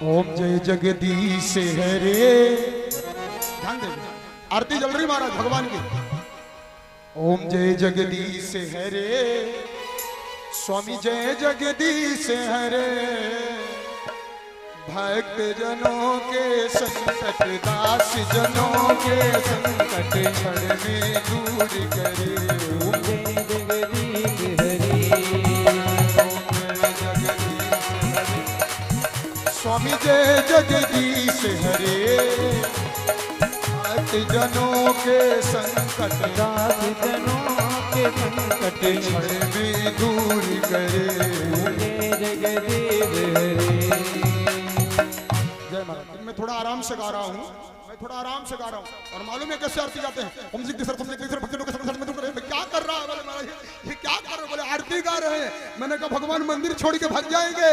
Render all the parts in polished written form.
ओम जय जगदीश हरे। ध्यान दे, आरती जल रही महाराज भगवान की। ओम जय जगदीश हरे, स्वामी जय जगदीश हरे। भक्त जनों के संकट, दास जनों के संकट क्षण में दूर करे। ओम जय जगदीश हरे, स्वामी जय जगदीश हरे। भक्त जनों के संकट, दास जनों के संकट क्षण में दूर करे। जय जगदीश हरे। जय महाराज। मैं थोड़ा आराम से गा रहा हूँ, और मालूम है कैसे आरती गाते हैं। ओम जगदीश क्या कर रहा है? बोले महाराज ये क्या कर रहे? बोले आरती गा रहे हैं। मैंने कहा भगवान मंदिर छोड़ के भाग जाएंगे।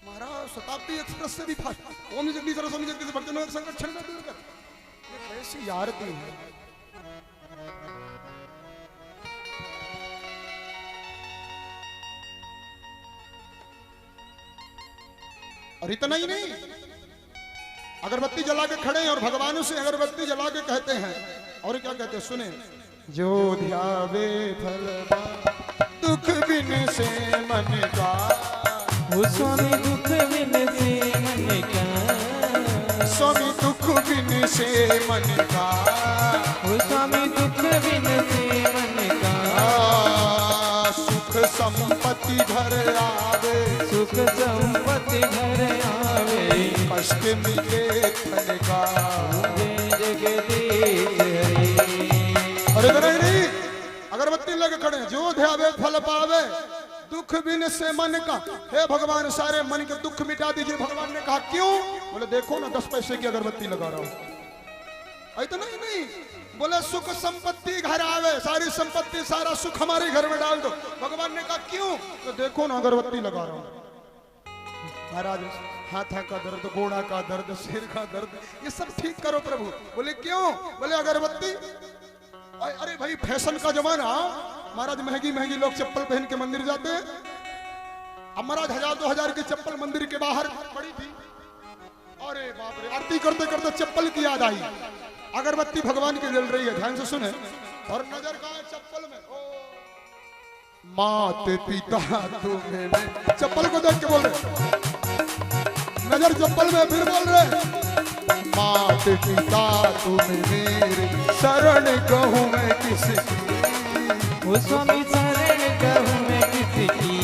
महाराज शताब्दी एक्सप्रेस से भी फास्ट। ओम जगदीश स्वामी जगदीश भक्तों के संकट क्षण में दूर कर। ये कैसी आरती है? और इतना ही नहीं, अगरबत्ती जला के खड़े हैं और भगवान से अगरबत्ती जला के कहते हैं। और क्या कहते हैं सुने। जो ध्यावे फल दुख बिन से मन का, वो स्वामी दुख बिन से मन का, स्वामी दुख बिन से मन का, वो स्वामी दुख बिन से मन का। सुख संपत्ति घर आवे, सुख संपत्ति घर आवे, कष्ट मिले फल का। जय जगदीश हरे। अरे नहीं, अगरबत्ती लगे खड़े। जो ध्यावे फल पावे, दुख बिन से मन का। हे भगवान सारे मन के दुख मिटा दीजिए। भगवान ने कहा क्यों? बोले देखो ना 10 पैसे की अगरबत्ती लगा रहा हूं। इतना ही नहीं, बोले सुख संपत्ति घर आवे, सारी संपत्ति सारा सुख हमारे घर में डाल दो। भगवान ने कहा क्यों? तो देखो ना अगरबत्ती लगा रहा हूं। महाराज हाथा का दर्द, गोड़ा का दर्द, सिर का दर्द, ये सब ठीक करो प्रभु। बोले क्यों? बोले अगरबत्ती। अरे भाई फैशन का जमाना। महाराज महंगी महंगी लोग चप्पल पहन के मंदिर जाते हैं। अब महाराज 1000-2000 की चप्पल मंदिर के बाहर पड़ी थी। अरे बाप रे, आरती करते करते चप्पल की याद आई। अगरबत्ती भगवान की जल रही है, ध्यान से सुने। और नजर कहाँ है? चप्पल में। मात पिता तुम्हें, चप्पल को देख के बोल रहे, नजर चप्पल में, फिर बोल रहे मात पिता तुम्हें मेरे शरण कहूँ मैं किसकी। वो स्वामी शरण कहूँ मैं किसकी।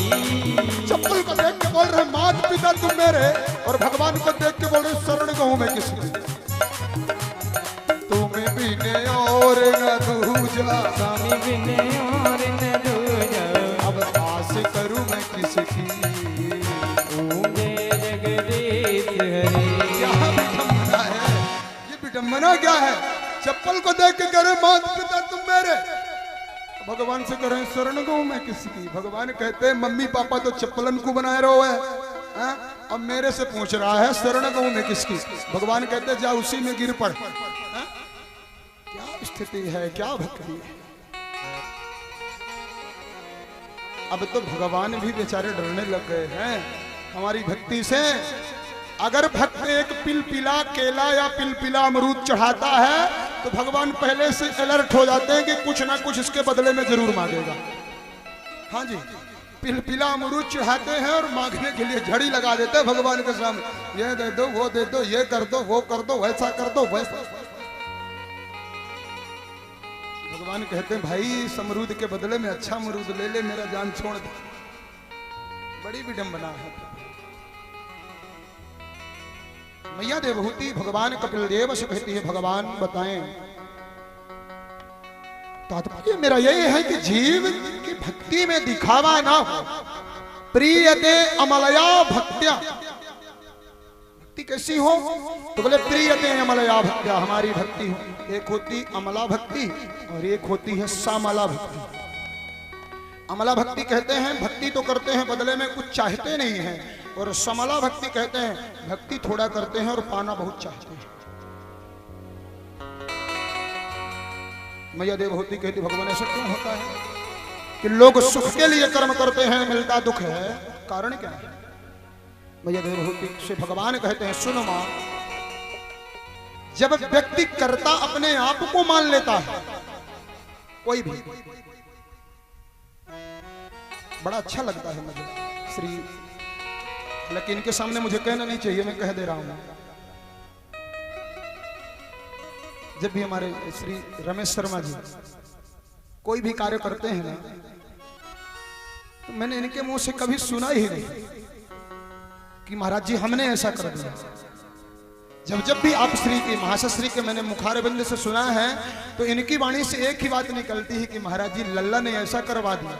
चप्पल को देख के बोल रहे मात पिता तुम मेरे, और भगवान को देख के बोल रहे शरण कहूँ मैं किसकी। तुम्हें बिने और न दूजा, स्वामी बिन और न दूजा। अब आस करूँ मैं किसकी। ओम जय जगदीश हरे। क्या विडंबना है? ये विडंबना क्या है? चप्पल को देख के कह रहे मात पिता तुम मेरे, भगवान से कह रहे शरण गो मैं किसकी। भगवान कहते हैं मम्मी पापा तो चप्पलन को बनाए रहो है, अब मेरे से पूछ रहा है शरण गो मैं किसकी। भगवान कहते जा उसी में गिर पड़। क्या स्थिति है, क्या भक्ति है। अब तो भगवान भी बेचारे डरने लग गए हैं हमारी भक्ति से। अगर भक्त एक पिलपिला केला या पिलपिला अमरूद चढ़ाता है तो भगवान पहले से अलर्ट हो जाते हैं कि कुछ ना कुछ इसके बदले में जरूर मांगेगा। हाँ जी, पिलपिला अमरूद चढ़ाते हैं और मांगने के लिए झड़ी लगा देते हैं भगवान के सामने। ये दे दो, वो दे दो, ये कर दो, वो कर दो, वैसा कर दो, वैसा। भगवान कहते हैं भाई इस अमरूद के बदले में अच्छा अमरूद ले ले, मेरा जान छोड़ दे। बड़ी विडंबना है। मैया देवहूति भगवान कपिल देव से कहती है भगवान बताएं। तात्पर्य मेरा यही है कि जीव की भक्ति में दिखावा ना हो। प्रियते अमलया भक्त्या। भक्ति कैसी हो? तो बोले प्रियते अमलया भक्त्या, हमारी भक्ति हो। एक होती अमला भक्ति और एक होती है सामला भक्ति। अमला भक्ति कहते हैं भक्ति तो करते हैं, बदले में कुछ चाहते नहीं हैं। और समला भक्ति कहते हैं भक्ति थोड़ा करते हैं और पाना बहुत चाहते हैं। मैया देवहूति कहती भगवान ऐसा क्यों होता है कि लोग सुख के लिए कर्म करते हैं, मिलता दुख है? कारण क्या है? भैया देवहूति से भगवान कहते हैं, सुनो मां, जब व्यक्ति कर्ता अपने आप को मान लेता है, कोई भी, बड़ा अच्छा लगता है मुझे श्री, लेकिन इनके सामने मुझे कहना नहीं चाहिए, मैं कह दे रहा हूं। जब भी हमारे श्री रमेश शर्मा जी कोई भी कार्य करते हैं ना, तो मैंने इनके मुंह से कभी सुना ही नहीं कि महाराज जी हमने ऐसा कर दिया। जब भी आप श्री की महाश्री के मैंने मुखारबिंद से सुना है, तो इनकी वाणी से एक ही बात निकलती है कि महाराज जी लल्ला ने ऐसा करवा दिया,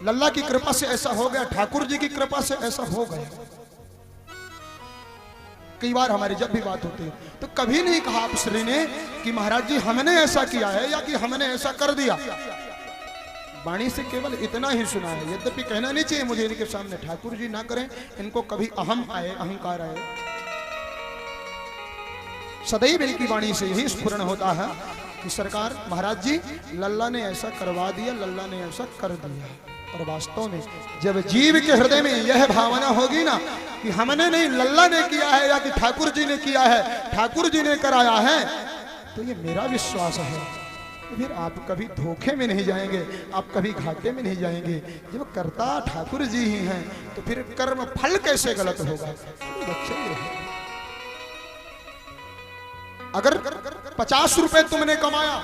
लल्ला की कृपा से ऐसा हो गया, ठाकुर जी की कृपा से ऐसा हो गया। कई बार हमारी जब भी बात होती है तो कभी नहीं कहा आप श्री ने कि महाराज जी हमने ऐसा किया है या कि हमने ऐसा कर दिया। वाणी से केवल इतना ही सुना है। यद्यपि कहना नहीं चाहिए मुझे इनके सामने, ठाकुर जी ना करें, इनको कभी अहम आए, अहंकार आए। सदैव इनकी वाणी से यही स्फुरण होता है कि सरकार महाराज जी लल्ला ने ऐसा करवा दिया, लल्ला ने ऐसा कर दिया। और वास्तव में जब जीव के हृदय में यह भावना होगी ना कि हमने नहीं, लल्ला ने किया है या कि ठाकुर जी ने किया है, ठाकुर जी ने कराया है, तो ये मेरा विश्वास है, तो फिर आप कभी धोखे में नहीं जाएंगे, आप कभी घाटे में नहीं जाएंगे। जब कर्ता ठाकुर जी ही हैं तो फिर कर्म फल कैसे गलत होगा? अगर 50 रुपए तुमने कमाया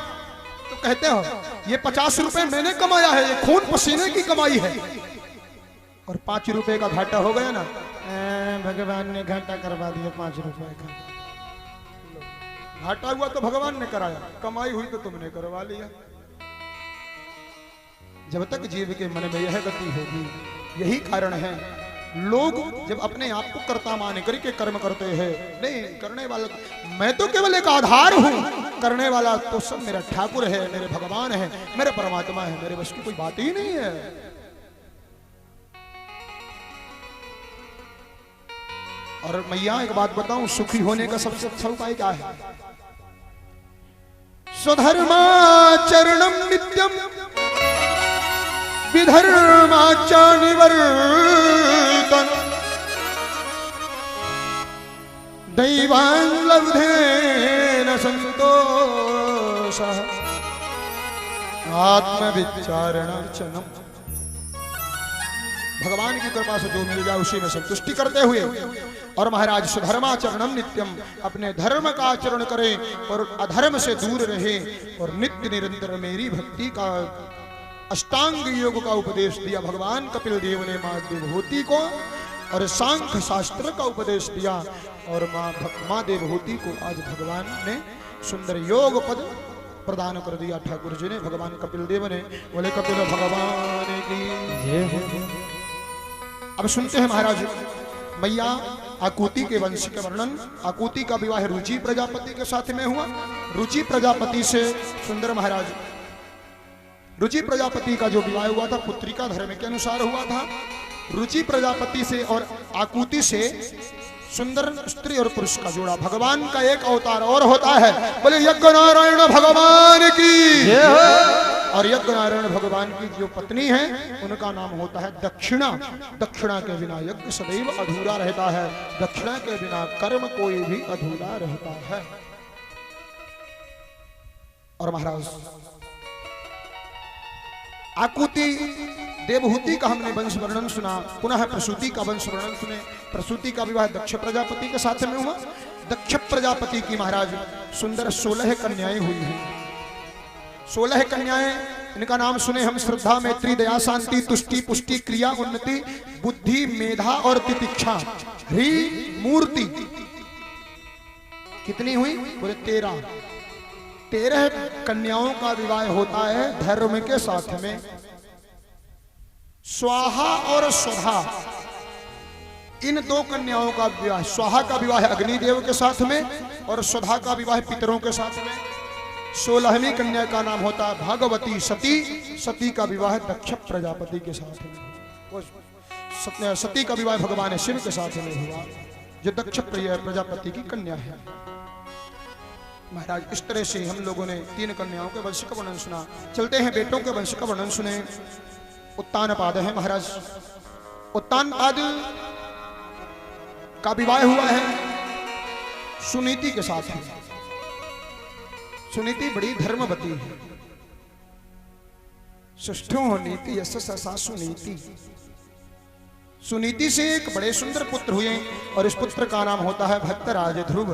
तो कहते हो ये 50 रुपए मैंने कमाया है, ये खून पसीने की कमाई है। और 5 रुपए का घाटा हो गया ना, भगवान ने घाटा करवा दिया 5 रुपए का। घाटा हुआ तो भगवान ने कराया, कमाई हुई तो तुमने करवा लिया। जब तक जीव के मन में यह गति होगी, यही कारण है लोग जब अपने आप को कर्ता मान करके कर्म करते हैं। नहीं, करने वाला मैं तो केवल एक आधार हूं, करने वाला तो सब मेरा ठाकुर है, मेरे भगवान है, मेरे परमात्मा है, मेरे बस की कोई बात ही नहीं है। और मैया एक बात बताऊं, सुखी होने का सबसे अच्छा उपाय क्या है? स्वधर्माचरणम नित्यम विधर्माचा निवर्तन दैवान् लब्धेन संतोषः आत्मविचारणार्चनम। भगवान की कृपा से जो मिल जाए उसी में संतुष्टि करते हुए, और महाराज स्वधर्माचरणम नित्यम, अपने धर्म का आचरण करें और अधर्म से दूर रहे, और नित्य निरंतर मेरी भक्ति का अष्टांग योग का उपदेश दिया भगवान कपिल देव ने मां देवहूति को, और सांख्य शास्त्र का उपदेश दिया, और मां देवहूति को आज भगवान ने सुंदर योग पद प्रदान कर दिया ठाकुर जी ने, भगवान कपिल देव ने। बोले कपिल भगवान की। अब सुनते हैं महाराज मैया आकुति के वंश के वर्णन। आकुति का विवाह रुचि प्रजापति के साथ में हुआ। रुचि प्रजापति से सुंदर महाराज, रुचि प्रजापति का जो विवाह हुआ था पुत्रिका धर्म के अनुसार हुआ था। रुचि प्रजापति से और आकुति से सुंदर स्त्री और पुरुष का जोड़ा। भगवान का एक अवतार और होता है, बोले यज्ञ नारायण भगवान की। और यज्ञ नारायण भगवान की जो पत्नी है उनका नाम होता है दक्षिणा। दक्षिणा के बिना यज्ञ सदैव अधूरा रहता है, दक्षिणा के बिना कर्म कोई भी अधूरा रहता है। और महाराज आकुति देवहूति का हमने वंश वर्णन सुना, पुनः प्रसूति का वंश वर्णन सुने। प्रसूति का विवाह दक्ष प्रजापति के साथ में हुआ। दक्ष प्रजापति की महाराज सुंदर 16 कन्याएं हुई हैं। 16 कन्याएं, इनका नाम सुने हम। श्रद्धा, मैत्री, दया, शांति, तुष्टि, पुष्टि, क्रिया, उन्नति, बुद्धि, मेधा और तितिक्षा, ह्री, मूर्ति। कितनी हुई? बोले 13। 13 कन्याओं का विवाह होता है धर्म के साथ में। स्वाहा और स्वधा, इन 2 कन्याओं का विवाह, स्वाहा का विवाह अग्निदेव के साथ में और स्वधा का विवाह पितरों के साथ में। 16वीं कन्या का नाम होता है भगवती सती। सती का विवाह दक्ष प्रजापति के साथ में। सती का विवाह भगवान शिव के साथ में हुआ, जो दक्ष प्रजापति की कन्या है। महाराज इस तरह से हम लोगों ने 3 कन्याओं के वंश का वर्णन सुना। चलते हैं बेटों के वंश का वर्णन सुने। उत्तानपाद है महाराज। उत्तानपाद का विवाह हुआ है सुनीति के साथ। सुनीति बड़ी धर्मवती है। सुष्ठो नीति यश सा सुनीति। सुनीति से एक बड़े सुंदर पुत्र हुए और इस पुत्र का नाम होता है भक्तराज ध्रुव।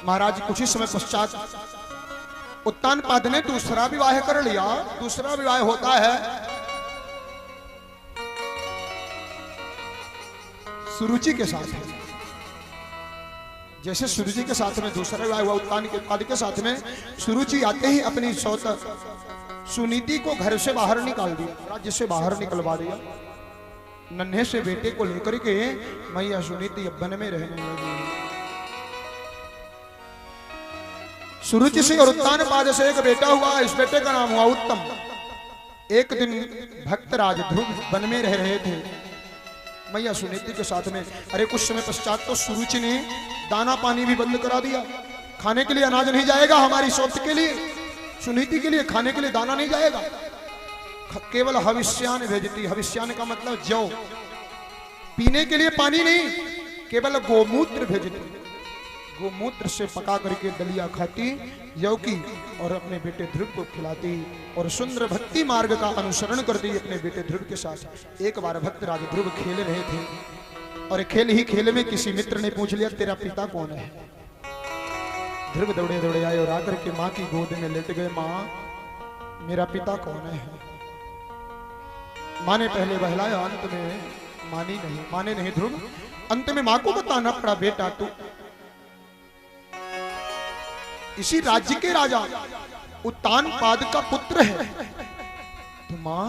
महाराज कुछ ही समय पश्चात उत्तानपाद ने दूसरा विवाह कर लिया। दूसरा विवाह होता है सुरुचि के साथ। जैसे सुरुचि के साथ में दूसरा विवाह हुआ उत्तानपाद के साथ में, सुरुचि आते ही अपनी सौत सुनीति को घर से बाहर निकाल दिया, राज्य से बाहर निकलवा दिया। नन्हे से बेटे को लेकर के मैया सुनीति अब वन में रहने लगी। सुरुचि से और उत्तानपाद से एक बेटा हुआ। इस बेटे का नाम हुआ उत्तम। एक दिन भक्तराज ध्रुव वन में रह रहे थे मैया सुनीति के साथ में। अरे कुछ समय पश्चात तो सुरुचि ने दाना पानी भी बंद करा दिया। खाने के लिए अनाज नहीं जाएगा हमारी सौत के लिए, सुनीति के लिए खाने के लिए दाना नहीं जाएगा, केवल हविष्यान भेजती। हविष्यान का मतलब जौ। पीने के लिए पानी नहीं, केवल गोमूत्र भेजती। गोमूत्र से पका करके दलिया खाती जौ की और अपने बेटे ध्रुव को खिलाती और सुंदर भक्ति मार्ग का अनुसरण करती अपने बेटे ध्रुव के साथ। एक बार भक्तराज ध्रुव खेल रहे थे और खेल ही खेल में किसी मित्र ने पूछ लिया तेरा पिता कौन है। ध्रुव दौड़े दौड़े आए और आकर के माँ की गोद में लेट गए। माँ मेरा पिता कौन है। माँ ने पहले बहलाया, अंत में माने नहीं ध्रुव। अंत में माँ को बताना पड़ा बेटा तू इसी राज्य के राजा उत्तानपाद का पुत्र है। तो मां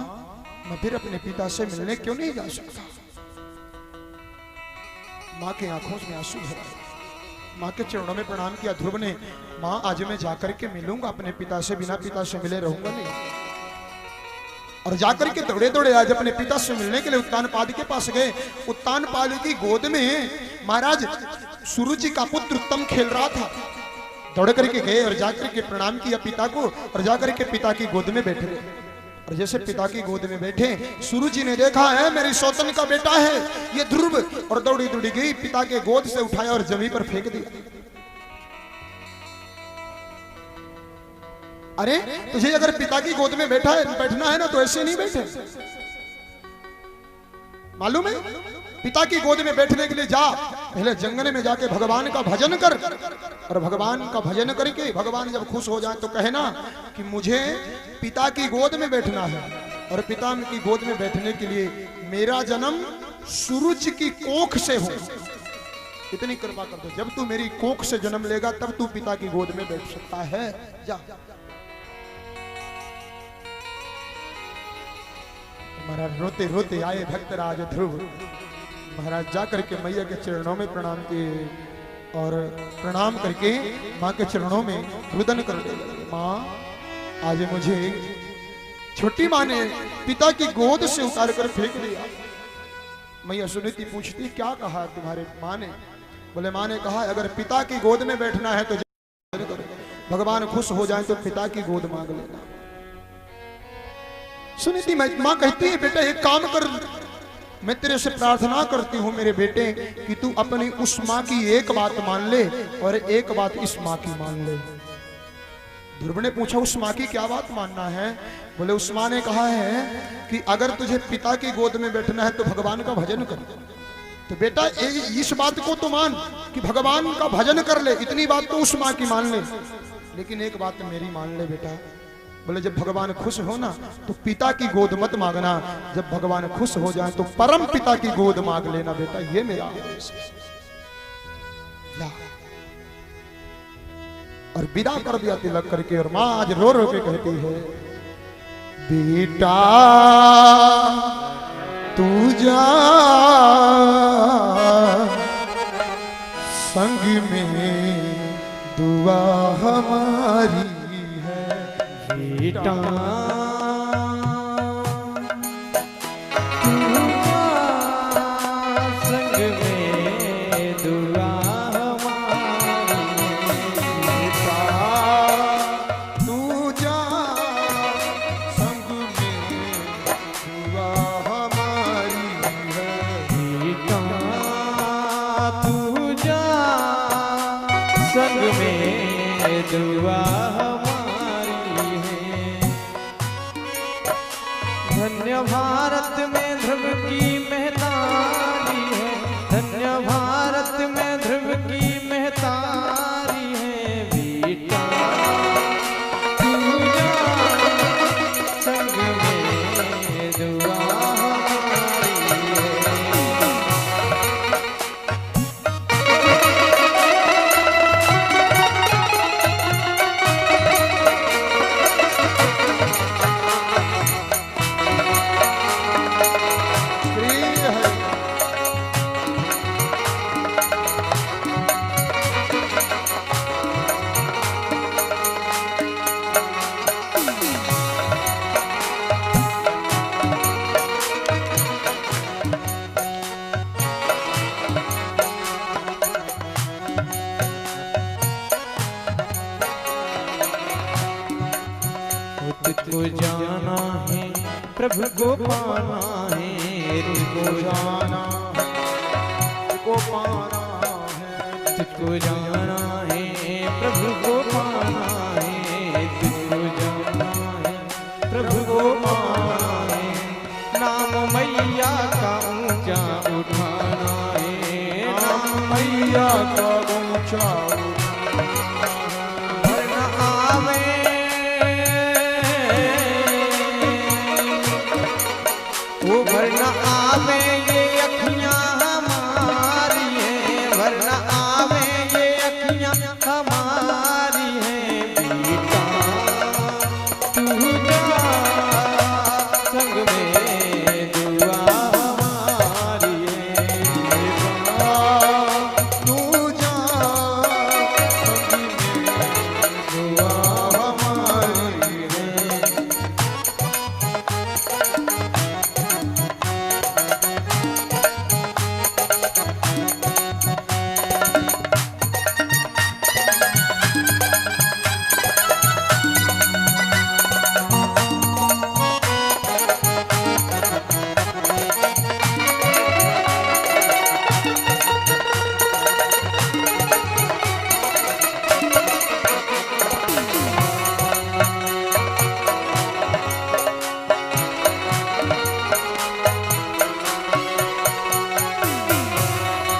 मैं फिर अपने पिता से मिलने क्यों नहीं जा सकता। मां के आंखों में आंसू भर आए। मां के चरणों में प्रणाम किया ध्रुव ने। मां आज मैं जाकर के मिलूंगा अपने पिता से, बिना पिता से मिले रहूंगा नहीं। और जाकर के दौड़े दौड़े आज अपने पिता से मिलने के लिए उत्तानपाद के पास गए। उत्तानपाद की गोद में महाराज सुरुचि का पुत्र उत्तम खेल रहा था। दौड़ करके गए और जाकर के प्रणाम किया पिता को और जाकर के पिता की गोद में बैठे। और जैसे पिता की गोद में बैठे, सुरुचि ने देखा है मेरी सौतन का बेटा है ये ध्रुव, और दौड़ी दौड़ी गई पिता के गोद से उठाया और जमीन पर फेंक दिया। अरे तुझे अगर पिता की गोद में बैठना है ना तो ऐसे नहीं बैठे, मालूम है। पिता की गोद में बैठने के लिए जा, पहले जंगल में जाके भगवान का भजन कर, और भगवान का भजन करके भगवान जब खुश हो जाए तो कहना कि मुझे पिता की गोद में बैठना है। और पिता की गोद में बैठने के लिए मेरा जन्म सुरुचि की कोख से हो, इतनी कृपा कर दो। जब तू मेरी कोख से जन्म लेगा तब तू पिता की गोद में बैठ सकता है। जा। महाराज रोते रोते आए भक्तराज ध्रुव। महाराज जाकर के मैया के चरणों में प्रणाम किए और प्रणाम करके माँ के चरणों में रुदन कर दिया। माँ आज मुझे छोटी माँ ने पिता की गोद से उतार कर फेंक दिया। मैया सुनीति पूछती क्या कहा तुम्हारे माँ ने। बोले माँ ने कहा अगर पिता की गोद में बैठना है तो भगवान खुश हो जाए तो पिता की गोद मांग लेना। सुनीति माँ कहती है बेटा एक काम कर, मैं तेरे से प्रार्थना करती हूँ मेरे बेटे कि तू अपनी उस माँ की एक बात मान ले और एक बात इस माँ की मान ले। ध्रुव ने पूछा उस माँ की क्या बात मानना है। बोले उस माँ ने कहा है कि अगर तुझे पिता की गोद में बैठना है तो भगवान का भजन कर। तो बेटा इस बात को तो मान कि भगवान का भजन कर ले, इतनी बात तो उस माँ की मान ले, लेकिन एक बात मेरी मान ले बेटा। बोले जब भगवान खुश हो ना तो पिता की गोद मत मांगना, जब भगवान खुश हो जाए तो परम पिता की गोद मांग लेना बेटा, ये मेरा आदेश है। और विदा कर दिया तिलक करके। और माँ आज रो रो के कहती है बेटा तू जा संग में दुआ हमारी बेटा संग में दुआ हमारी। बेटा तू जा संग में दुआ हमारी। दुआ हमारी है। धन्य भारत में ध्रुव की महतारी है, धन्य भारत में ध्रुव की महतारी है। बेटा तू जा संग में दुआ हमारी है। प्रिय है तुझको जाना है प्रभु को पाना है, तुझको जाना को पाना है, तुझको जाना है प्रभु को पाना है, तुझको जाना है प्रभु को पाना है। नाम मैया का ऊंचा उठाना है, नाम मैया का ऊंचा वरना आवे वो वरना आवे ये अखियां हमारी हैं, वरना आवे ये अखियां हमारी हैं। बेटा तू जा संग में दुआ हमारी है। बेटा तू जा संग में दुआ हमारी है।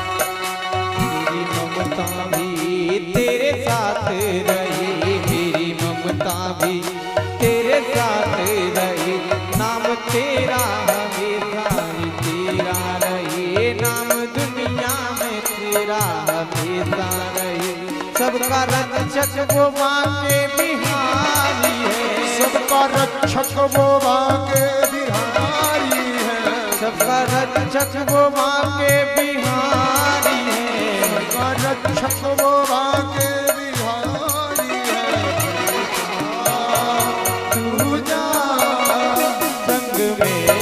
मेरी ममता भी तेरे साथ रही, मेरी ममता भी तेरे साथ रही। नाम तेरा हमेशा ही तेरा रही, नाम दुनिया में तेरा हमेशा रही। सबका रक्षक वो माँ के बिहारी है, सबका रक्षक वो बाके बिहारी है, सबका रक्षक वो माँ के बिहारी है। सबका रक्षक वो बाके बिहारी है। तू जा संग में